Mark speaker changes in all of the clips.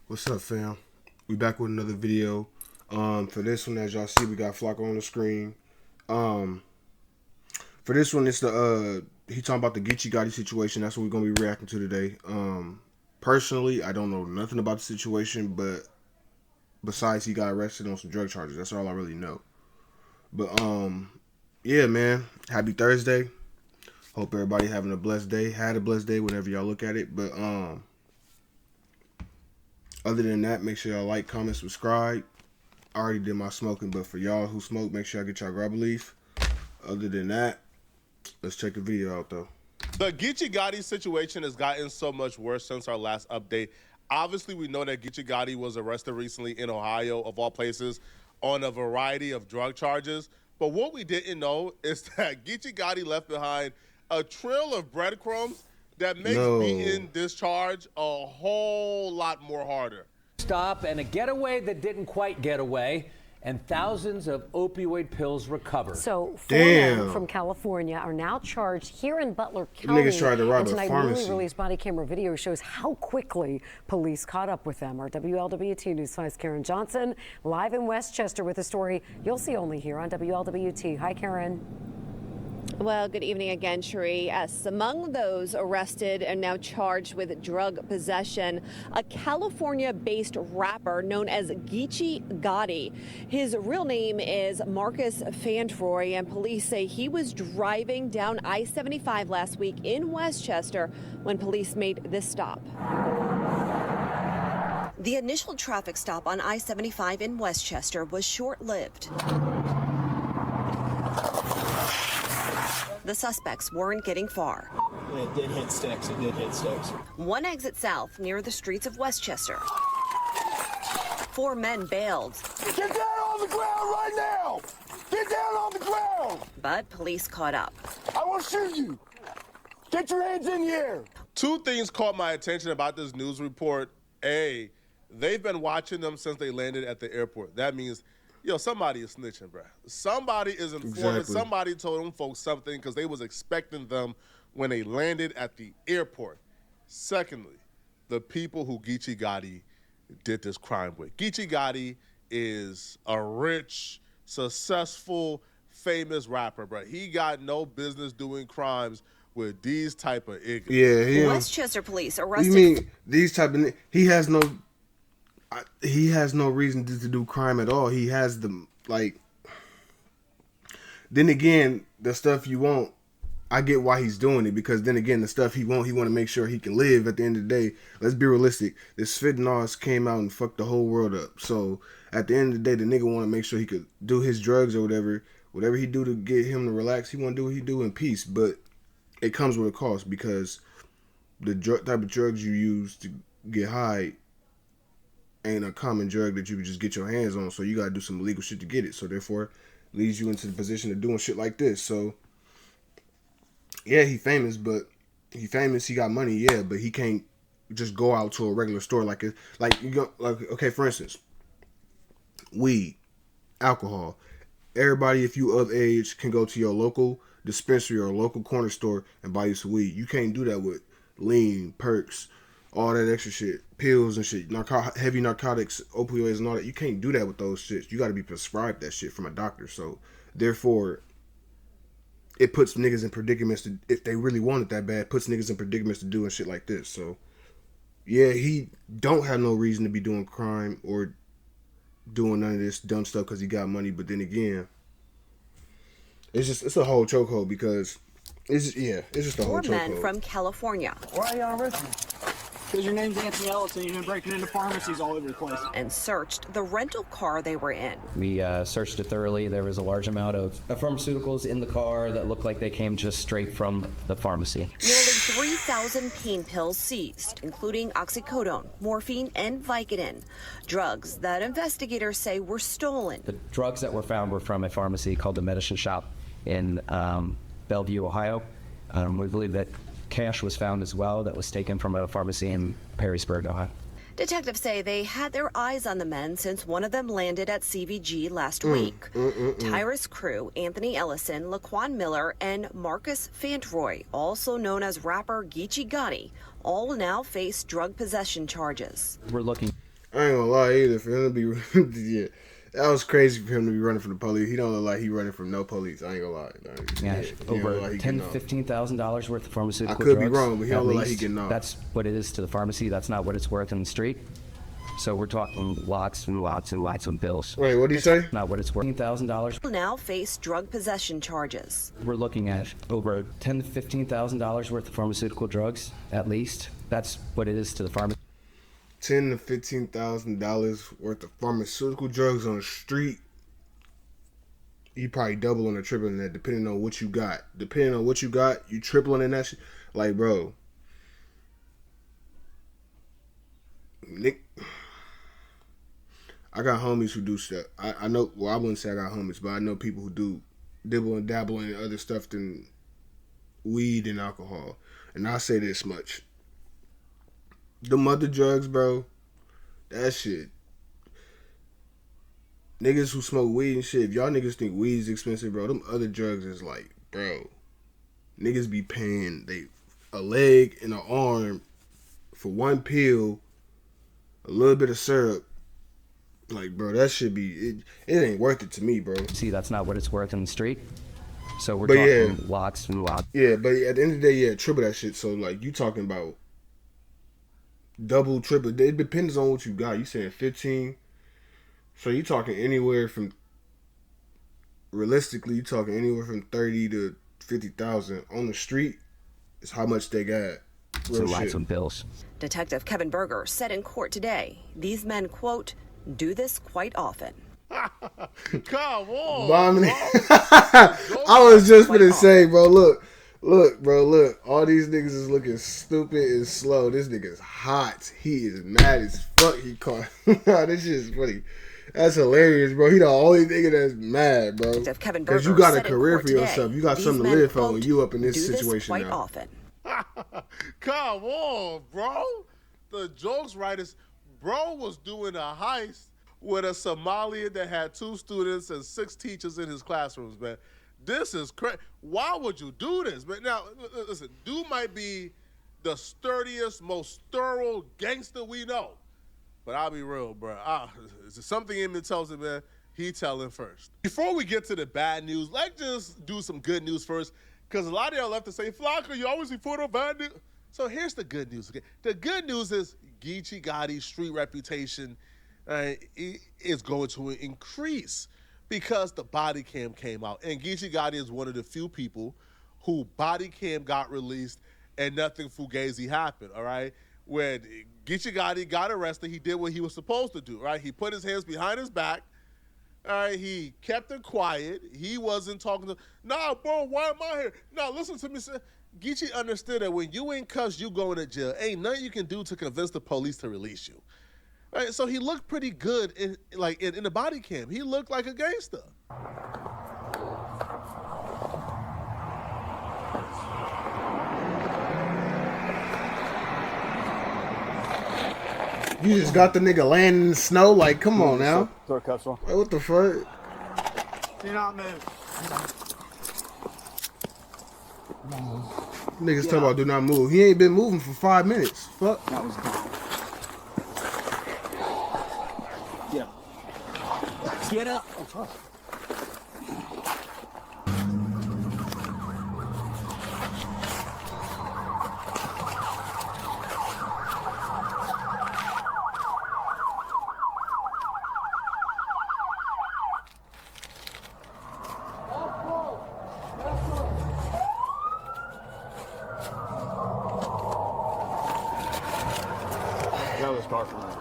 Speaker 1: What's up, fam? We back with another video. For this one, as y'all see, we got Flocko on the screen. For this one, it's the he talking about the Geechi Gotti situation. That's what we're gonna be reacting to today. Personally, I don't know nothing about the situation, but besides he got arrested on some drug charges. That's all I really know. But yeah, man. Happy Thursday. Hope everybody having a blessed day. Had a blessed day whenever y'all look at it. But other than that, make sure y'all like, comment, subscribe. I already did my smoking, but for y'all who smoke, make sure I get y'all grab a leaf. Other than that, let's check the video out though.
Speaker 2: The Geechi Gotti situation has gotten so much worse since our last update. Obviously, we know that Geechi Gotti was arrested recently in Ohio, of all places, on a variety of drug charges. But what we didn't know is that Geechi Gotti left behind a trail of breadcrumbs that makes being discharged a whole lot more harder.
Speaker 3: Stop and a getaway that didn't quite get away, and thousands of opioid pills recovered.
Speaker 4: So four men from California are now charged here in Butler County.
Speaker 1: Niggas tried to rob a
Speaker 4: tonight,
Speaker 1: pharmacy.
Speaker 4: newly released body camera video shows how quickly police caught up with them. Our WLWT News 5's Karen Johnson live in Westchester with a story you'll see only here on WLWT. Hi, Karen.
Speaker 5: Well, good evening again, Cherie. Yes, among those arrested and now charged with drug possession, a California-based rapper known as Geechi Gotti. His real name is Marcus Fantroy, and police say he was driving down I-75 last week in Westchester when police made this stop.
Speaker 6: The initial traffic stop on I-75 in Westchester was short-lived. The suspects weren't getting far.
Speaker 7: It did hit sticks. It did hit sticks.
Speaker 6: One exit south near the streets of Westchester. Four men bailed.
Speaker 7: Get down on the ground right now! Get down on the ground!
Speaker 6: But police caught up.
Speaker 7: I will shoot you! Get your hands in the air!
Speaker 2: Two things caught my attention about this news report. A, they've been watching them since they landed at the airport. That means, yo, somebody is snitching, bro. Somebody is informing.
Speaker 1: Exactly.
Speaker 2: Somebody told them folks something because they was expecting them when they landed at the airport. Secondly, the people who Geechi Gotti did this crime with. Geechi Gotti is a rich, successful, famous rapper, bro. He got no business doing crimes with these type of ignorance.
Speaker 1: Yeah,
Speaker 6: Westchester police arrested.
Speaker 1: You mean these type of? He has no reason to do crime at all. He has the like. Then again, the stuff you want, I get why he's doing it, because then again, the stuff he want to make sure he can live. At the end of the day, let's be realistic. This fentanyl came out and fucked the whole world up. So at the end of the day, the nigga want to make sure he could do his drugs or whatever he do to get him to relax. He want to do what he do in peace, but it comes with a cost, because the type of drugs you use to get high ain't a common drug that you can just get your hands on. So you gotta do some illegal shit to get it. So therefore, leads you into the position of doing shit like this. So yeah, he famous, he got money, yeah, but he can't just go out to a regular store like okay, for instance, weed, alcohol. Everybody, if you of age, can go to your local dispensary or local corner store and buy you some weed. You can't do that with lean, perks, all that extra shit, pills and shit, heavy narcotics, opioids and all that. You can't do that with those shits. You got to be prescribed that shit from a doctor. So therefore, it puts niggas in predicaments to, if they really want it that bad, puts niggas in predicaments to doing shit like this. So yeah, he don't have no reason to be doing crime or doing none of this dumb stuff because he got money. But then again, it's a whole chokehold, because it's just a whole chokehold.
Speaker 6: Four men from California.
Speaker 7: Why are you on arresting me? Because your name's Anthony Ellis and you've been breaking into pharmacies all over the place.
Speaker 6: And searched the rental car they were in.
Speaker 8: We searched it thoroughly. There was a large amount of pharmaceuticals in the car that looked like they came just straight from the pharmacy.
Speaker 6: Nearly 3,000 pain pills seized, including oxycodone, morphine, and Vicodin. Drugs that investigators say were stolen.
Speaker 8: The drugs that were found were from a pharmacy called the Medicine Shop in Bellevue, Ohio. We believe that cash was found as well that was taken from a pharmacy in Perrysburg, Ohio.
Speaker 6: Detectives say they had their eyes on the men since one of them landed at CVG last week. Tyrus Crew, Anthony Ellison, Laquan Miller, and Marcus Fantroy, also known as rapper Geechi Gotti, all now face drug possession charges.
Speaker 8: We're looking.
Speaker 1: I ain't gonna lie either. For him to be, yeah, that was crazy for him to be running from the police. He don't look like he running from no police. I ain't gonna lie.
Speaker 8: Yeah, over
Speaker 1: like
Speaker 8: $10,000 to $15,000 worth of pharmaceutical
Speaker 1: I
Speaker 8: drugs.
Speaker 1: could be wrong, but he
Speaker 8: at
Speaker 1: don't look like he
Speaker 8: least.
Speaker 1: getting off.
Speaker 8: That's what it is to the pharmacy. That's not what it's worth in the street. So we're talking lots and lots and lots of bills.
Speaker 1: Wait, what did he say?
Speaker 8: Not what it's worth. $15,000.
Speaker 6: Now face drug possession charges.
Speaker 8: We're looking at over $10,000 to $15,000 worth of pharmaceutical drugs, at least. That's what it is to the pharmacy.
Speaker 1: $10,000 to $15,000 worth of pharmaceutical drugs on the street. You probably double or tripling that, depending on what you got. Depending on what you got, you tripling in that shit. Like, bro, Nick, I got homies who do stuff. I know. Well, I wouldn't say I got homies, but I know people who do dibble and dabble in other stuff than weed and alcohol. And I'll say this much: them other drugs, bro, that shit. Niggas who smoke weed and shit, if y'all niggas think weed is expensive, bro, them other drugs is like, bro, niggas be paying a leg and an arm for one pill, a little bit of syrup. Like, bro, that should be, it ain't worth it to me, bro.
Speaker 8: See, that's not what it's worth in the street. So we're
Speaker 1: But
Speaker 8: talking
Speaker 1: yeah.
Speaker 8: lots and lots.
Speaker 1: Yeah, but at the end of the day, yeah, triple that shit. So, like, you talking about double, triple. It depends on what you got. You saying 15. So you talking anywhere from, realistically, you talking anywhere from 30 to 50,000 on the street is how much they got.
Speaker 8: So
Speaker 1: Real
Speaker 8: lots
Speaker 1: shit.
Speaker 8: of bills.
Speaker 6: Detective Kevin Berger said in court today, these men, quote, do this quite often.
Speaker 2: Come on.
Speaker 1: Bombing. I was just gonna say, bro, look, all these niggas is looking stupid and slow. This nigga's hot. He is mad as fuck. He caught. This shit is funny. That's hilarious, bro. He the only nigga that's mad, bro. Because you got a career for yourself. You got something to live for when you up in this situation
Speaker 6: quite
Speaker 1: now.
Speaker 6: Often.
Speaker 2: Come on, bro. The jokes writers, bro was doing a heist with a Somalian that had 2 students and 6 teachers in his classrooms, man. This is crazy. Why would you do this, man? Now, listen, dude might be the sturdiest, most thorough gangster we know. But I'll be real, bro. There's something in me tells him, man, he telling first. Before we get to the bad news, let's just do some good news first, because a lot of y'all left to say, Flocka, you always report on bad news. So here's the good news. Okay? The good news is Geechi Gotti's street reputation is going to increase because the body cam came out. And Geechi Gotti is one of the few people who body cam got released and nothing fugazi happened, all right? When Geechi Gotti got arrested, he did what he was supposed to do, right? He put his hands behind his back. All right, he kept it quiet. He wasn't talking to, nah, bro, why am I here? Nah, listen to me, sir. Geechi understood that when you ain't cussed, you going to jail. Ain't nothing you can do to convince the police to release you. All right, so he looked pretty good in the body cam. He looked like a gangster.
Speaker 1: You just got the nigga laying in the snow. Like, come on now.
Speaker 7: Throw cuffs on.
Speaker 1: Like, what the fuck?
Speaker 7: Do not move.
Speaker 1: Niggas talking about do not move. He ain't been moving for 5 minutes. Fuck.
Speaker 7: That was good. Get up. Oh, fuck. That was far from that.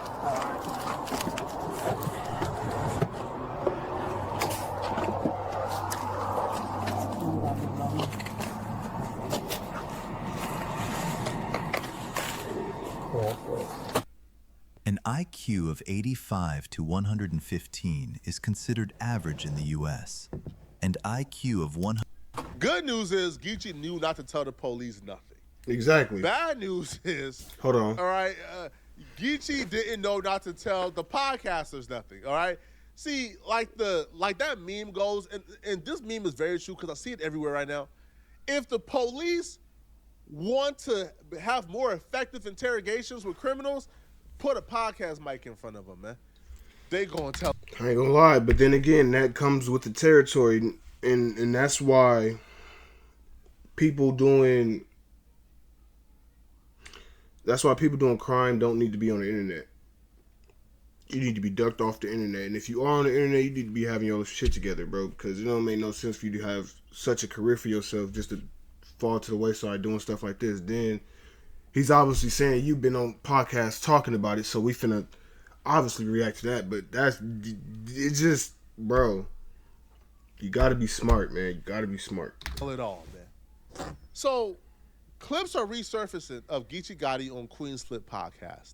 Speaker 9: An IQ of 85 to 115 is considered average in the U.S. And IQ of 100.
Speaker 2: Good news is Geechi knew not to tell the police nothing.
Speaker 1: Exactly.
Speaker 2: Bad news is,
Speaker 1: Hold on.
Speaker 2: all right, Geechi didn't know not to tell the podcasters nothing, all right? See, like that meme goes, and this meme is very true because I see it everywhere right now. If the police want to have more effective interrogations with criminals, Put a podcast mic in front of them, man. They gonna tell.
Speaker 1: I ain't gonna lie, but then again, that comes with the territory, and that's why people doing crime don't need to be on the internet. You need to be ducked off the internet, and if you are on the internet, you need to be having your shit together, bro. Because it don't make no sense for you to have such a career for yourself just to fall to the wayside doing stuff like this. Then he's obviously saying you've been on podcasts talking about it, so we finna obviously react to that. But it's just, bro, you gotta be smart, man. You gotta be smart.
Speaker 2: Tell it all, man. So, clips are resurfacing of Geechi Gotti on Queen's Flip podcast.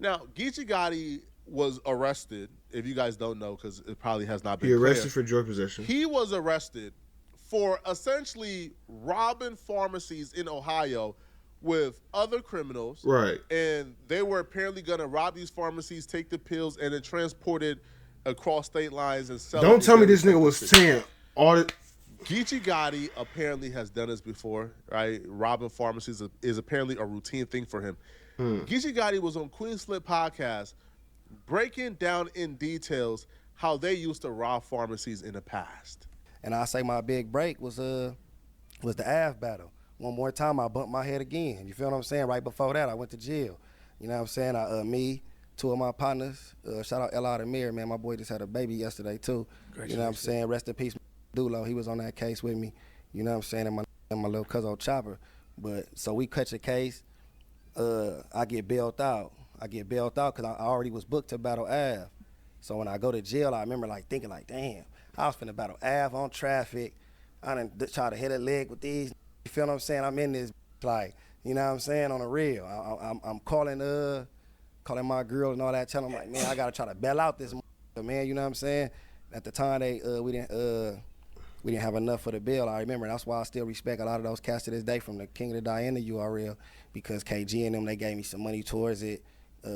Speaker 2: Now, Geechi Gotti was arrested, if you guys don't know, because it probably has not been
Speaker 1: He arrested
Speaker 2: clear.
Speaker 1: for drug possession.
Speaker 2: He was arrested for essentially robbing pharmacies in Ohio with other criminals.
Speaker 1: Right.
Speaker 2: And they were apparently going to rob these pharmacies, take the pills, and then transport it across state lines and sell it.
Speaker 1: Don't tell me this nigga was saying all the...
Speaker 2: Geechi Gotti apparently has done this before, right? Robbing pharmacies is apparently a routine thing for him. Geechi Gotti was on Queen's Flip podcast breaking down in details how they used to rob pharmacies in the past.
Speaker 10: And I say my big break was the Ave battle. One more time, I bumped my head again. You feel what I'm saying? Right before that, I went to jail. You know what I'm saying? Me, two of my partners, shout out L.I. the Mayor, man. My boy just had a baby yesterday, too. You know what I'm saying? Rest in peace, Dulo. He was on that case with me. You know what I'm saying? And my little cousin Chopper. But so we catch a case. I get bailed out. Because I already was booked to battle Ave. So when I go to jail, I remember thinking damn, I was finna battle Ave on traffic. I done try to hit a leg with these. You feel what I'm saying? I'm in this you know what I'm saying, on the real. I'm calling my girl and all that, telling them man, I gotta try to bail out this man. You know what I'm saying? At the time we didn't have enough for the bill. I remember. That's why I still respect a lot of those cats to this day, from the King of the Diana URL, because KG and them, they gave me some money towards it. You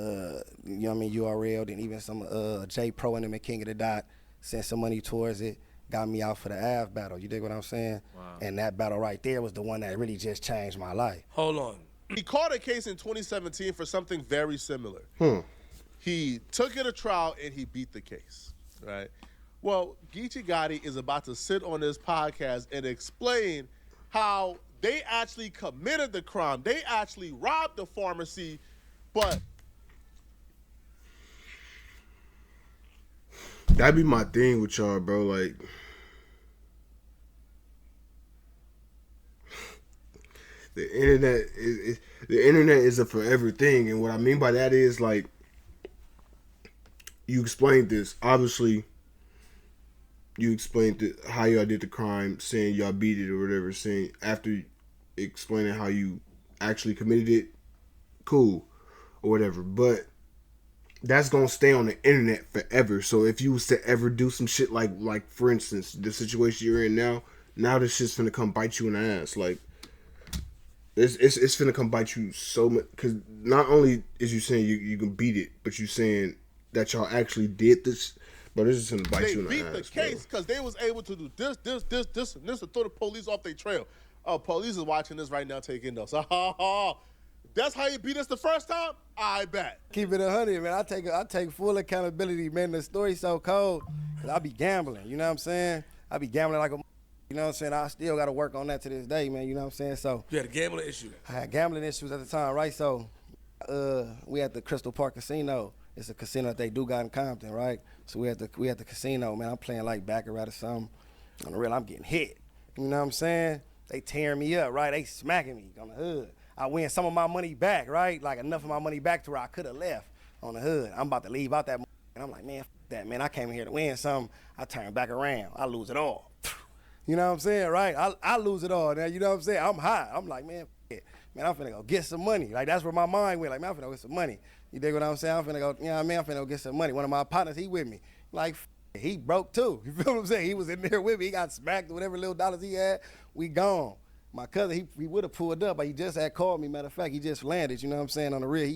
Speaker 10: know what I mean, URL, then even some J Pro and them and King of the Dot sent some money towards it, got me out for the Ave battle. You dig what I'm saying? Wow. And that battle right there was the one that really just changed my life.
Speaker 2: Hold on. He caught a case in 2017 for something very similar. He took it to trial and he beat the case, right? Well, Geechi Gotti is about to sit on this podcast and explain how they actually committed the crime. They actually robbed the pharmacy, but...
Speaker 1: That'd be my thing with y'all, bro. Like, the internet is a forever thing, and what I mean by that is, like, you explained this. Obviously, you explained how y'all did the crime, saying y'all beat it or whatever. Saying after explaining how you actually committed it, cool or whatever, but that's gonna stay on the internet forever. So if you was to ever do some shit like for instance, the situation you're in now this shit's finna come bite you in the ass. Like, it's finna come bite you so much, because not only is you saying you can beat it, but you saying that y'all actually did this. But it's just gonna bite you in the ass.
Speaker 2: They beat the case because they was able to do this, and this to throw the police off their trail. Oh, police is watching this right now, taking notes. That's how you beat us the first time? I bet.
Speaker 10: Keep it 100, man. I take full accountability, man. The story's so cold, because I be gambling, you know what I'm saying? I be gambling like a, you know what I'm saying? I still got to work on that to this day, man, you know what I'm saying? So
Speaker 11: you had a gambling issue?
Speaker 10: I had gambling issues at the time, right? So we at the Crystal Park Casino. It's a casino that they do got in Compton, right? So we at the casino, man. I'm playing like baccarat or something. On the real, I'm getting hit. You know what I'm saying? They tearing me up, right? They smacking me on the hood. I win some of my money back, right? Like enough of my money back to where I could have left on the hood. I'm about to leave out that, and I'm like, man, f that, man. I came here to win something. I turn back around. I lose it all. You know what I'm saying, right? I lose it all. Now, you know what I'm saying? I'm hot. I'm like, man, f it. Man, I'm finna go get some money. Like, that's where my mind went. Like, man, I'm finna go get some money. You dig what I'm saying? I'm finna go, you know what I mean? I'm finna go get some money. One of my partners, he with me. Like, f it. He broke too. You feel what I'm saying? He was in there with me. He got smacked, whatever little dollars he had, we gone. My cousin, he would have pulled up, but he just had called me. Matter of fact, he just landed, you know what I'm saying, on the rear.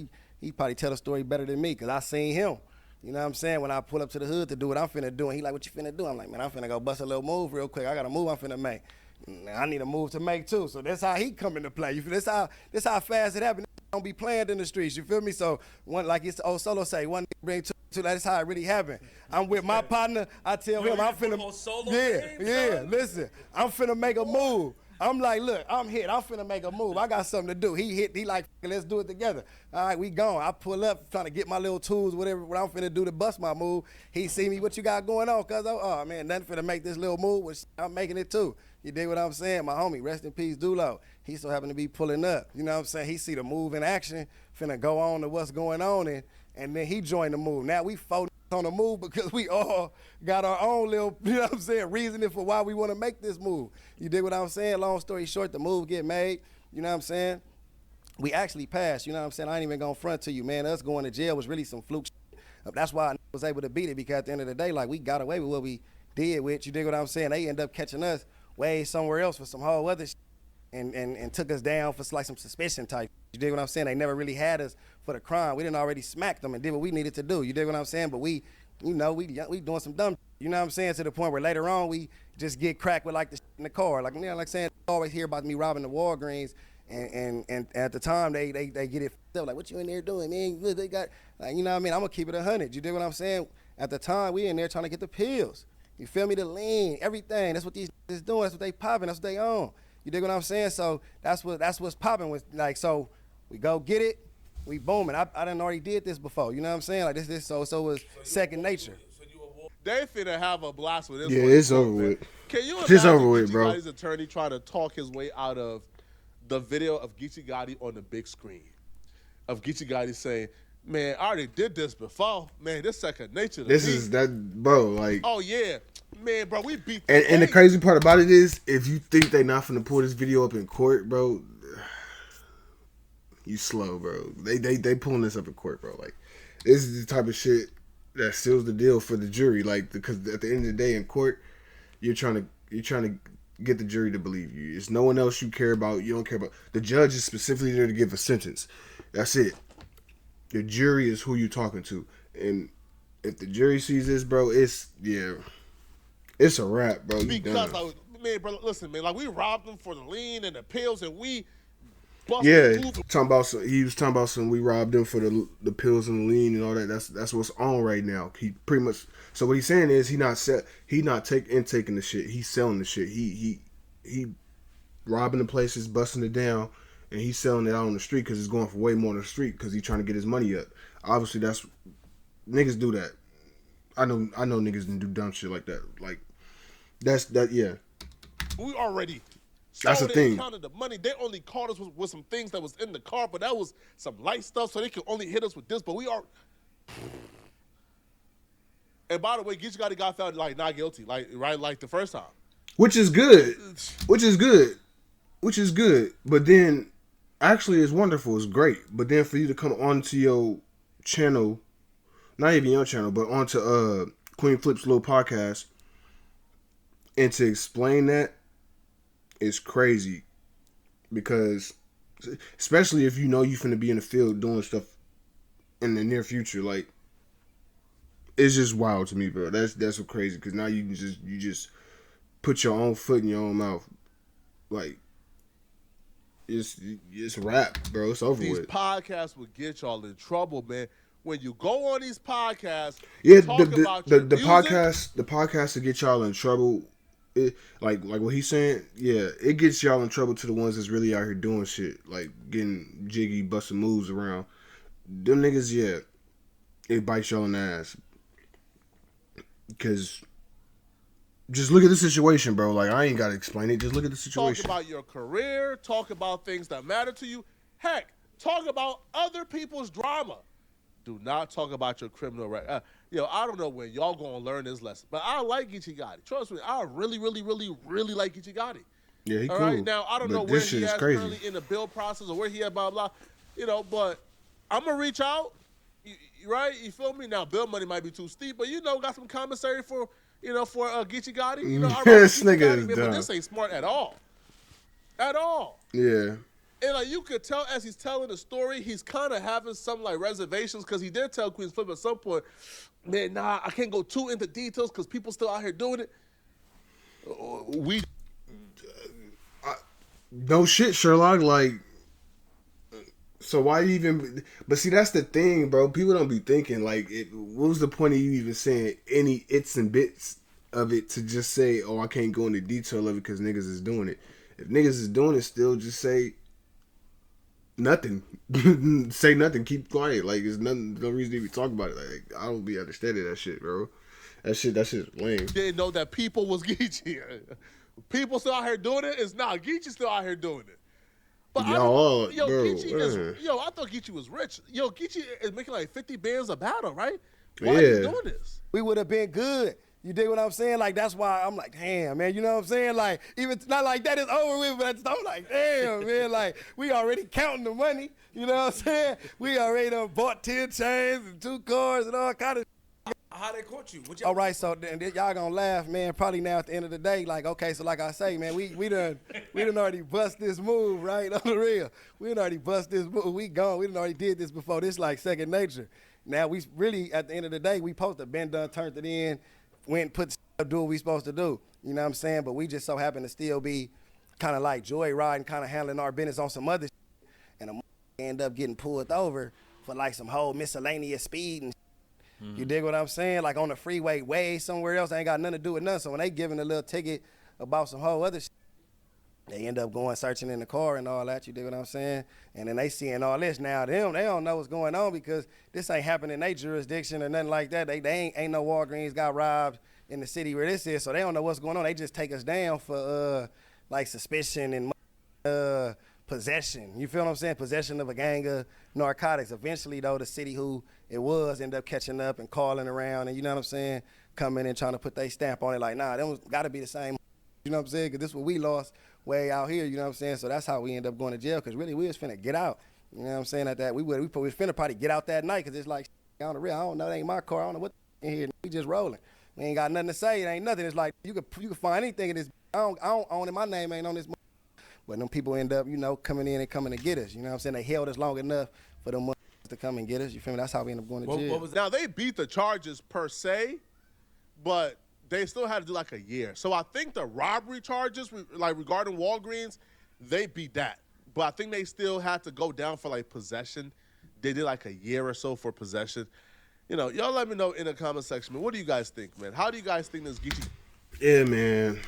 Speaker 10: He probably tell the story better than me, because I seen him. You know what I'm saying? When I pull up to the hood to do what I'm finna do, and he like, what you finna do? I'm like, man, I'm finna go bust a little move real quick. I got a move I'm finna make. I need a move to make too. So that's how he come into play. You feel, this how fast it happened. don't be playing in the streets. You feel me? So one, like it's old Solo say, one bring two. That's how it really happened. I'm with my partner. I tell him I'm finna. Listen, I'm finna make a move. I'm like, look, I'm hit. I'm finna make a move. I got something to do. He hit. He like, let's do it together. All right, we gone. I pull up, trying to get my little tools, whatever, what I'm finna do to bust my move. He see me, what you got going on? Cause oh man, nothing finna make this little move. Which I'm making it too. You dig what I'm saying? My homie, rest in peace, Dulo. He so happened to be pulling up. You know what I'm saying? He see the move in action, finna go on to what's going on, and then he joined the move. Now we four on the move because we all got our own little, you know what I'm saying, reasoning for why we want to make this move. You dig what I'm saying? Long story short, the move get made. You know what I'm saying? We actually passed. You know what I'm saying? I ain't even gonna front to you, man. Us going to jail was really some fluke shit. That's why I was able to beat it, because at the end of the day, like, we got away with what we did with. You dig what I'm saying? They end up catching us way somewhere else for some whole other shit and took us down for like some suspicion type. You dig what I'm saying? They never really had us for the crime. We didn't already smack them and did what we needed to do. You dig what I'm saying? But we, you know, we doing some dumb, you know what I'm saying, to the point where later on we just get cracked with like the shit in the car. Like, you know, like saying, always hear about me robbing the Walgreens, and at the time they get it up, like, what you in there doing, man? They got, like, you know what I mean? I'm gonna keep it 100. You dig what I'm saying? At the time we in there trying to get the pills. You feel me? The lean, everything. That's what these is doing. That's what they popping. That's what they own. You dig what I'm saying? So that's what's popping with, like, so we go get it, we booming. I done already did this before. You know what I'm saying? Like this so it was second nature.
Speaker 2: They finna have a blast with this.
Speaker 1: Yeah,
Speaker 2: one.
Speaker 1: it's over with.
Speaker 2: Can you
Speaker 1: It's
Speaker 2: imagine
Speaker 1: over with,
Speaker 2: Geechi
Speaker 1: bro.
Speaker 2: Gotti's attorney trying to talk his way out of the video of Geechi Gotti on the big screen? Of Geechi Gotti saying, man, I already did this before. Man, this second nature to
Speaker 1: This
Speaker 2: me.
Speaker 1: is that, bro. Like,
Speaker 2: Oh, yeah. Man, bro, we beat
Speaker 1: and the crazy part about it is, if you think they not finna pull this video up in court, bro, you slow, bro. They pulling this up in court, bro. Like, this is the type of shit that seals the deal for the jury. Like, because at the end of the day in court, you're trying to get the jury to believe you. It's no one else you care about. You don't care about. The judge is specifically there to give a sentence. That's it. The jury is who you're talking to, and if the jury sees this, bro, it's a wrap, bro.
Speaker 2: Because, man, bro, listen, man, like, we robbed them for the lean and the pills, and we
Speaker 1: busted he was talking about some, we robbed them for the pills and the lean and all that. That's what's on right now. He pretty much, so what he's saying is he not taking the shit. He's selling the shit. He robbing the places, busting it down, and he's selling it out on the street because it's going for way more on the street because he's trying to get his money up. Obviously, that's niggas do that. I know niggas didn't do dumb shit like that. Like, yeah.
Speaker 2: We already
Speaker 1: that's the thing.
Speaker 2: Counted the money. They only caught us with some things that was in the car, but that was some light stuff, so they could only hit us with this. But we are. And by the way, Geechi Gotti got found like not guilty, like the first time.
Speaker 1: Which is good. But then, actually, it's wonderful. It's great. But then for you to come onto your channel, not even your channel, but onto Queen Flip's little podcast, and to explain that is crazy. Because, especially if you know you finna be in the field doing stuff in the near future, like, it's just wild to me, bro. That's what crazy. Because now you just put your own foot in your own mouth, like. It's a wrap, bro. It's over with.
Speaker 2: These podcasts will get y'all in trouble, man. When you go on these podcasts,
Speaker 1: the podcast to get y'all in trouble. Like what he's saying, yeah, it gets y'all in trouble to the ones that's really out here doing shit, like getting jiggy, busting moves around. Them niggas, yeah, it bites y'all in the ass. Because just look at the situation, bro. Like, I ain't got to explain it. Just look at the situation.
Speaker 2: Talk about your career. Talk about things that matter to you. Heck, talk about other people's drama. Do not talk about your criminal record. I don't know when y'all going to learn this lesson, but I like Geechi Gotti. Trust me, I really, really, really, really like Geechi Gotti.
Speaker 1: Yeah, he cool.
Speaker 2: All right, now, I don't know where he is currently in the build process or where he at, blah, blah, but I'm going to reach out, right? You feel me? Now, bill money might be too steep, but, got some commissary for Geechi Gotti.
Speaker 1: This nigga is
Speaker 2: dumb.
Speaker 1: dumb.
Speaker 2: But this ain't smart at all. At all.
Speaker 1: Yeah.
Speaker 2: And, like, you could tell as he's telling the story, he's kind of having some, like, reservations because he did tell Queen's Flip at some point, man, nah, I can't go too into details because people still out here doing it.
Speaker 1: No shit, Sherlock. Like, So why even? But see, that's the thing, bro. People don't be thinking like, what was the point of you even saying any its and bits of it to just say, oh, I can't go into detail of it because niggas is doing it. If niggas is doing it, still just say nothing. Say nothing. Keep quiet. Like there's nothing. No reason to even talk about it. Like I don't be understanding that shit, bro. That shit's lame.
Speaker 2: Didn't know that people was Geechi. People still out here doing it. It's not. Geechi still out here doing it. But Geechi is, I thought Geechi was rich. Geechi is making like 50 bands a battle, right? Why are you doing this?
Speaker 10: We would have been good. You dig what I'm saying? Like, that's why I'm like, damn, man, you know what I'm saying? Like, even not like that is over with, but I'm like, damn, man, like, we already counting the money. You know what I'm saying? We already done bought 10 chains and 2 cars and all kind of.
Speaker 11: How they caught you?
Speaker 10: All right, so then y'all gonna laugh, man. Probably now at the end of the day, like, okay, so like I say, man, we done already bust this move, right? On the real, we done already bust this move. We gone. We done already did this before. This like second nature. Now we really, at the end of the day, we supposed to been done, turned it in, went and put stuff, do what we supposed to do. You know what I'm saying? But we just so happen to still be kind of like joyriding, kind of handling our business on some other shit, and a end up getting pulled over for like some whole miscellaneous speed and. You dig what I'm saying? Like on the freeway, way somewhere else, ain't got nothing to do with nothing. So when they giving a little ticket about some whole other shit, they end up going searching in the car and all that. You dig what I'm saying? And then they seeing all this now. They don't know what's going on because this ain't happening in their jurisdiction or nothing like that. They ain't no Walgreens got robbed in the city where this is, so they don't know what's going on. They just take us down for like suspicion and possession. You feel what I'm saying? Possession of a gang of narcotics. Eventually, though, the city who it was end up catching up and calling around and, you know what I'm saying, coming and trying to put their stamp on it like, nah, them got to be the same, you know what I'm saying, because this is what we lost way out here, you know what I'm saying, so that's how we end up going to jail because really we was finna get out, you know what I'm saying, at that, we was finna probably get out that night because it's like, on the real, I don't know, it ain't my car, I don't know what in here, we just rolling. We ain't got nothing to say, it ain't nothing, it's like, you can find anything in this, I don't own it, my name ain't on this. But them people end up, coming in and coming to get us. You know what I'm saying? They held us long enough for them to come and get us. You feel me? That's how we end up going to jail.
Speaker 2: Now, they beat the charges per se, but they still had to do like a year. So I think the robbery charges, like regarding Walgreens, they beat that. But I think they still had to go down for like possession. They did like a year or so for possession. Y'all let me know in the comment section, man. What do you guys think, man? How do you guys think this Geechi?
Speaker 1: Yeah, man.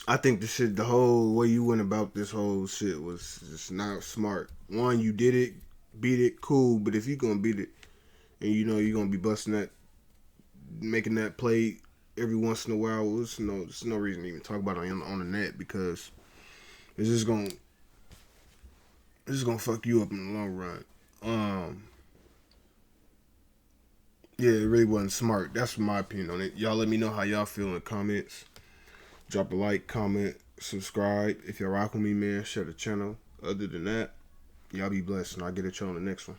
Speaker 1: I think the whole way you went about this whole shit was just not smart. One, you did it, beat it, cool. But if you're going to beat it and you're going to be busting that, making that play every once in a while, there's no reason to even talk about it on the net because it's just going to fuck you up in the long run. Yeah, it really wasn't smart. That's my opinion on it. Y'all let me know how y'all feel in the comments. Drop a like, comment, subscribe. If y'all rock with me, man, share the channel. Other than that, y'all be blessed, and I'll get at y'all on the next one.